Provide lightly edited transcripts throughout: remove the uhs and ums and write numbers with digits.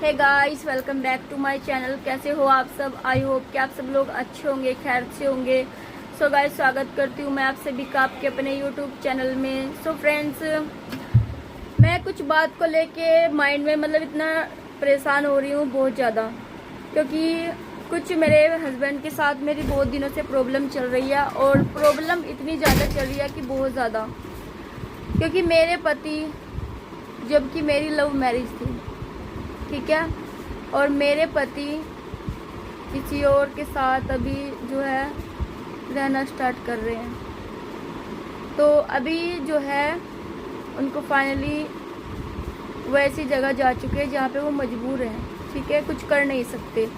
Hey guys, welcome back to my channel. कैसे हो आप सब? आई होप कि आप सब लोग अच्छे होंगे, खैर से होंगे। सो गाइस, स्वागत करती हूँ मैं आप सभी का आपके अपने यूट्यूब चैनल में। सो फ्रेंड्स, मैं कुछ बात को लेके माइंड में इतना परेशान हो रही हूँ बहुत ज़्यादा, क्योंकि कुछ मेरे हस्बैंड के साथ मेरी बहुत दिनों से प्रॉब्लम चल रही है। और प्रॉब्लम इतनी ज़्यादा चल रही है कि बहुत ज़्यादा, क्योंकि मेरे पति, जबकि मेरी लव मैरिज थी, ठीक है, और मेरे पति किसी और के साथ अभी जो है रहना स्टार्ट कर रहे हैं। तो अभी जो है उनको फाइनली वो ऐसी जगह जा चुके हैं जहाँ पे वो मजबूर हैं, ठीक है, कुछ कर नहीं सकते।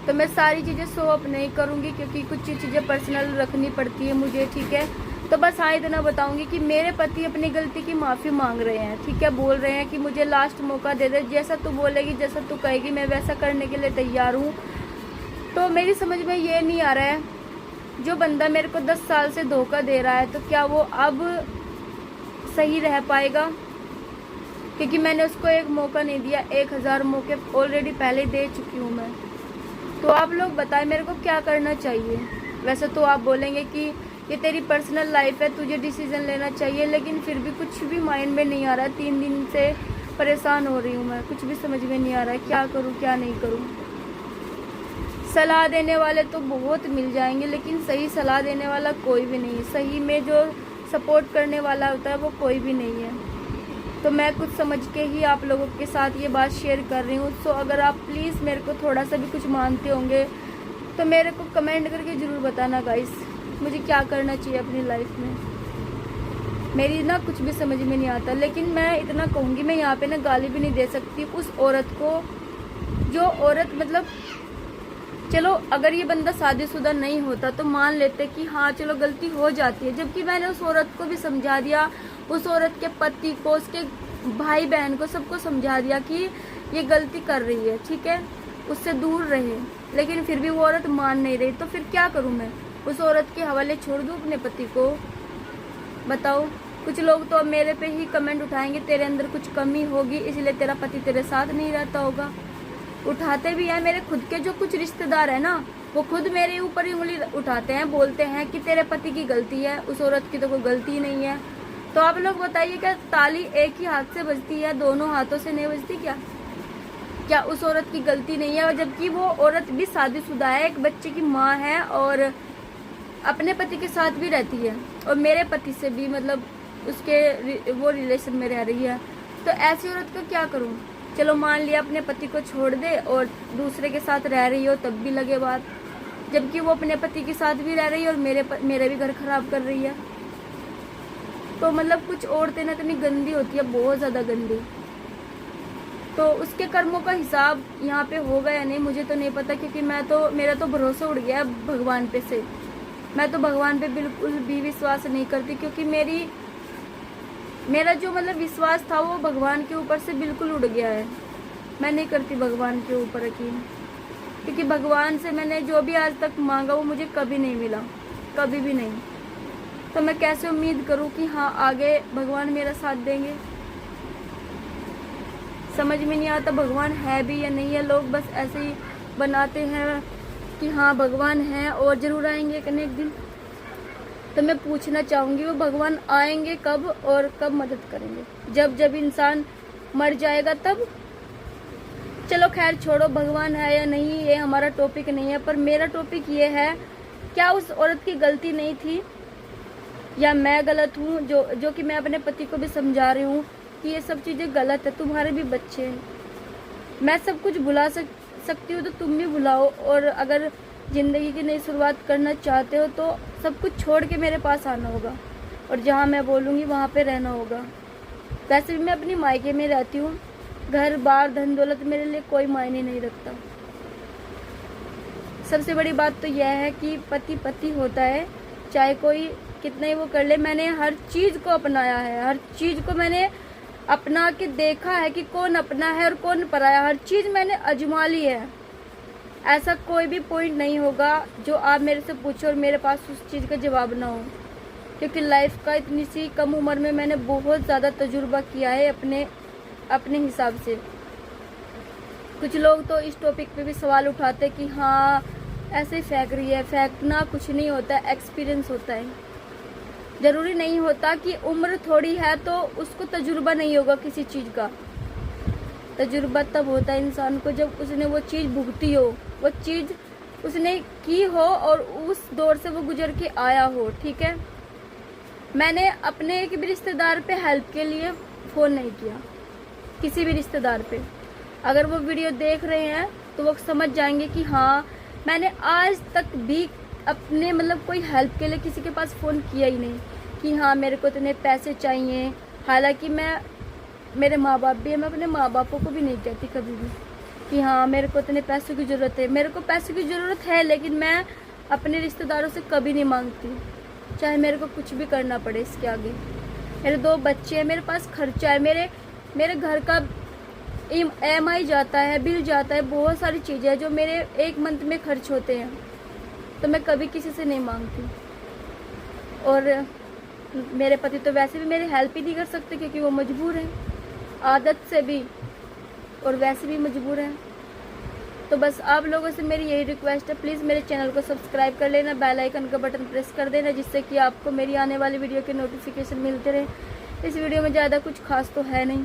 तो मैं सारी चीज़ें शो अप नहीं करूँगी, क्योंकि कुछ चीज़ें पर्सनल रखनी पड़ती है मुझे, ठीक है। तो बस हाँ, इतना बताऊंगी कि मेरे पति अपनी गलती की माफ़ी मांग रहे हैं, ठीक है, बोल रहे हैं कि मुझे लास्ट मौका दे दे, जैसा तू बोलेगी, जैसा तू कहेगी, मैं वैसा करने के लिए तैयार हूँ। तो मेरी समझ में ये नहीं आ रहा है, जो बंदा मेरे को 10 साल से धोखा दे रहा है, तो क्या वो अब सही रह पाएगा? क्योंकि मैंने उसको एक मौका नहीं दिया, 1000 मौके ऑलरेडी पहले दे चुकी हूँ मैं। तो आप लोग बताएं मेरे को क्या करना चाहिए। वैसे तो आप बोलेंगे कि ये तेरी पर्सनल लाइफ है, तुझे डिसीजन लेना चाहिए, लेकिन फिर भी कुछ भी माइंड में नहीं आ रहा है। 3 दिन से परेशान हो रही हूँ मैं, कुछ भी समझ में नहीं आ रहा है, क्या करूँ क्या नहीं करूँ। सलाह देने वाले तो बहुत मिल जाएंगे, लेकिन सही सलाह देने वाला कोई भी नहीं है। सही में जो सपोर्ट करने वाला होता है वो कोई भी नहीं है। तो मैं कुछ समझ के ही आप लोगों के साथ ये बात शेयर कर रही हूँ। सो अगर आप प्लीज़ मेरे को थोड़ा सा भी कुछ मानते होंगे तो मेरे को कमेंट करके ज़रूर बताना गाइस, मुझे क्या करना चाहिए अपनी लाइफ में। मेरी ना कुछ भी समझ में नहीं आता। लेकिन मैं इतना कहूँगी, मैं यहाँ पे ना गाली भी नहीं दे सकती उस औरत को, जो औरत चलो अगर ये बंदा शादीशुदा नहीं होता तो मान लेते कि हाँ चलो गलती हो जाती है। जबकि मैंने उस औरत को भी समझा दिया, उस औरत के पति को, उसके भाई बहन को, सबको समझा दिया कि ये गलती कर रही है, ठीक है, उससे दूर रहे। लेकिन फिर भी वो औरत मान नहीं रही। तो फिर क्या करूँ मैं? उस औरत के हवाले छोड़ दूँ अपने पति को? बताओ। कुछ लोग तो अब मेरे पे ही कमेंट उठाएंगे, तेरे अंदर कुछ कमी होगी इसलिए तेरा पति तेरे साथ नहीं रहता होगा। उठाते भी हैं। मेरे खुद के जो कुछ रिश्तेदार हैं ना, वो खुद मेरे ऊपर ही उंगली उठाते हैं, बोलते हैं कि तेरे पति की गलती है, उस औरत की तो कोई गलती नहीं है। तो आप लोग बताइए, क्या ताली एक ही हाथ से बजती है, दोनों हाथों से नहीं बजती क्या? क्या उस औरत की गलती नहीं है? और जबकि वो औरत भी शादीशुदा है, एक बच्चे की माँ है, और अपने पति के साथ भी रहती है, और मेरे पति से भी उसके वो रिलेशन में रह रही है। तो ऐसी औरत को क्या करूं? चलो मान लिया अपने पति को छोड़ दे और दूसरे के साथ रह रही हो, तब भी लगे बात। जबकि वो अपने पति के साथ भी रह रही है और मेरे भी घर खराब कर रही है। तो कुछ औरतें ना इतनी गंदी होती है, बहुत ज़्यादा गंदी। तो उसके कर्मों का हिसाब यहाँ पे होगा या नहीं मुझे तो नहीं पता, क्योंकि मेरा तो भरोसा उड़ गया है भगवान पे से। मैं तो भगवान पे बिल्कुल भी विश्वास नहीं करती, क्योंकि मेरा जो विश्वास था वो भगवान के ऊपर से बिल्कुल उड़ गया है। मैं नहीं करती भगवान के ऊपर यकीन, क्योंकि भगवान से मैंने जो भी आज तक मांगा वो मुझे कभी नहीं मिला, कभी भी नहीं। तो मैं कैसे उम्मीद करूं कि हाँ आगे भगवान मेरा साथ देंगे? समझ में नहीं आता भगवान है भी या नहीं है। लोग बस ऐसे ही बनाते हैं कि हाँ भगवान है और ज़रूर आएंगे कहीं एक दिन। तो मैं पूछना चाहूँगी, वो भगवान आएंगे कब और कब मदद करेंगे? जब इंसान मर जाएगा तब? चलो खैर छोड़ो, भगवान है या नहीं ये हमारा टॉपिक नहीं है। पर मेरा टॉपिक ये है, क्या उस औरत की गलती नहीं थी, या मैं गलत हूँ? जो कि मैं अपने पति को भी समझा रही हूँ कि ये सब चीज़ें गलत है, तुम्हारे भी बच्चे हैं। मैं सब कुछ भुला सकती हूँ तो तुम भी भुलाओ। और अगर ज़िंदगी की नई शुरुआत करना चाहते हो तो सब कुछ छोड़ के मेरे पास आना होगा, और जहाँ मैं बोलूँगी वहाँ पे रहना होगा। वैसे भी मैं अपनी मायके में रहती हूँ, घर बार धन दौलत मेरे लिए कोई मायने नहीं रखता। सबसे बड़ी बात तो यह है कि पति पति होता है, चाहे कोई कितना ही वो कर ले। मैंने हर चीज़ को अपनाया है, हर चीज़ को मैंने अपना के देखा है कि कौन अपना है और कौन पराया। हर चीज़ मैंने आजमा ली है। ऐसा कोई भी पॉइंट नहीं होगा जो आप मेरे से पूछो और मेरे पास उस चीज़ का जवाब ना हो, क्योंकि लाइफ का इतनी सी कम उम्र में मैंने बहुत ज़्यादा तजुर्बा किया है अपने हिसाब से। कुछ लोग तो इस टॉपिक पे भी सवाल उठाते कि हाँ ऐसे ही फेंक रही है। फेंकना कुछ नहीं होता है, एक्सपीरियंस होता है। ज़रूरी नहीं होता कि उम्र थोड़ी है तो उसको तजुर्बा नहीं होगा किसी चीज़ का। तजुर्बा तब होता है इंसान को जब उसने वो चीज़ भुगती हो, वो चीज़ उसने की हो और उस दौर से वो गुजर के आया हो। ठीक है, मैंने अपने एक भी रिश्तेदार पे हेल्प के लिए फ़ोन नहीं किया, किसी भी रिश्तेदार पे। अगर वो वीडियो देख रहे हैं तो वो समझ जाएंगे कि हाँ मैंने आज तक भी अपने मतलब कोई हेल्प के लिए किसी के पास फ़ोन किया ही नहीं कि हाँ मेरे को इतने पैसे चाहिए। हालांकि मेरे माँ बाप भी है, मैं अपने माँ बापों को भी नहीं कहती कभी भी कि हाँ मेरे को इतने पैसों की ज़रूरत है। मेरे को पैसों की ज़रूरत है लेकिन मैं अपने रिश्तेदारों से कभी नहीं मांगती, चाहे मेरे को कुछ भी करना पड़े इसके आगे। मेरे 2 बच्चे हैं, मेरे पास खर्चा है, मेरे घर का EMI जाता है, बिल जाता है, बहुत सारी चीज़ें हैं जो मेरे एक मंथ में खर्च होते हैं, तो मैं कभी किसी से नहीं मांगती। और मेरे पति तो वैसे भी मेरी हेल्प ही नहीं कर सकते क्योंकि वो मजबूर हैं आदत से भी, और वैसे भी मजबूर हैं। तो बस आप लोगों से मेरी यही रिक्वेस्ट है, प्लीज़ मेरे चैनल को सब्सक्राइब कर लेना, बेल आइकन का बटन प्रेस कर देना, जिससे कि आपको मेरी आने वाली वीडियो के नोटिफिकेशन मिलते रहे। इस वीडियो में ज़्यादा कुछ खास तो है नहीं,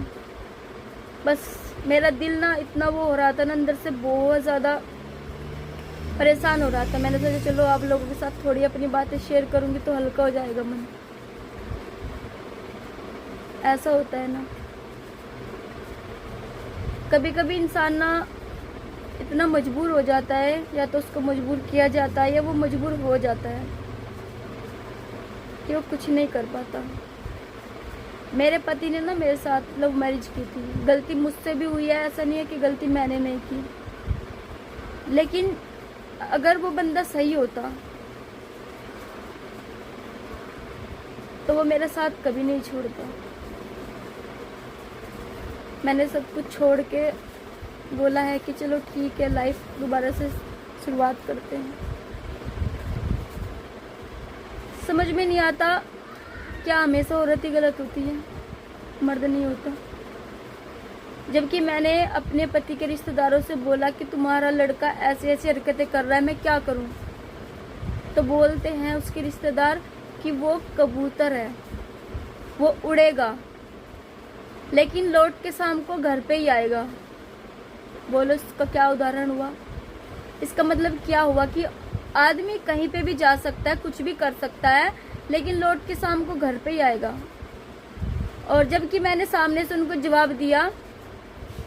बस मेरा दिल ना इतना वो हो रहा था ना, अंदर से बहुत ज़्यादा परेशान हो रहा था। मैंने सोचा चलो आप लोगों के साथ थोड़ी अपनी बातें शेयर करूँगी तो हल्का हो जाएगा मन। ऐसा होता है ना, कभी कभी इंसान ना इतना मजबूर हो जाता है, या तो उसको मजबूर किया जाता है या वो मजबूर हो जाता है कि वो कुछ नहीं कर पाता। मेरे पति ने ना मेरे साथ लव मैरिज की थी, गलती मुझसे भी हुई है, ऐसा नहीं है कि गलती मैंने नहीं की, लेकिन अगर वो बंदा सही होता तो वो मेरा साथ कभी नहीं छोड़ता। मैंने सब कुछ छोड़ के बोला है कि चलो ठीक है, लाइफ दोबारा से शुरुआत करते हैं। समझ में नहीं आता क्या हमेशा औरत ही गलत होती है, मर्द नहीं होता। जबकि मैंने अपने पति के रिश्तेदारों से बोला कि तुम्हारा लड़का ऐसे ऐसे हरकतें कर रहा है, मैं क्या करूं? तो बोलते हैं उसके रिश्तेदार कि वो कबूतर है, वो उड़ेगा लेकिन लौट के शाम को घर पे ही आएगा। बोलो इसका क्या उदाहरण हुआ? इसका मतलब क्या हुआ कि आदमी कहीं पे भी जा सकता है, कुछ भी कर सकता है, लेकिन लौट के शाम को घर पे ही आएगा। और जबकि मैंने सामने से उनको जवाब दिया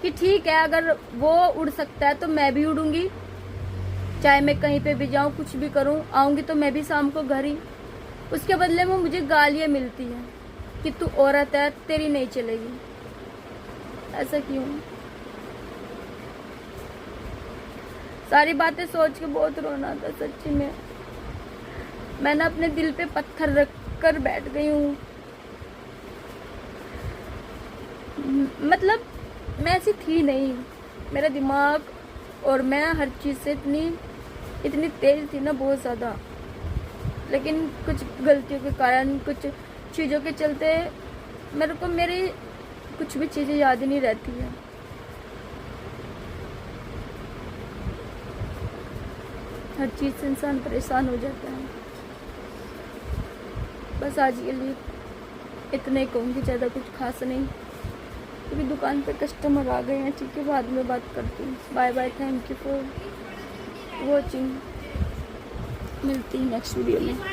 कि ठीक है, अगर वो उड़ सकता है तो मैं भी उड़ूंगी, चाहे मैं कहीं पे भी जाऊं, कुछ भी करूं, आऊंगी तो मैं भी शाम को घर ही। उसके बदले में मुझे गालियां मिलती हैं कि तू औरत है, तेरी नहीं चलेगी। ऐसा क्यों? सारी बातें सोच के बहुत रोना था सच्ची में। मैं ना अपने दिल पे पत्थर रख कर बैठ गई हूँ। मतलब मैं ऐसी थी नहीं, मेरा दिमाग और मैं हर चीज़ से इतनी तेज थी ना, बहुत ज़्यादा। लेकिन कुछ गलतियों के कारण, कुछ चीज़ों के चलते मेरे को मेरी कुछ भी चीज़ें याद ही नहीं रहती है। हर चीज़ से इंसान परेशान हो जाता है। बस आज के लिए इतना ही कहूँगी, ज़्यादा कुछ खास नहीं, क्योंकि दुकान पे कस्टमर आ गए हैं। ठीक है, बाद में बात करती हूँ। Bye bye, thank you for watching. मिलती है नेक्स्ट वीडियो में।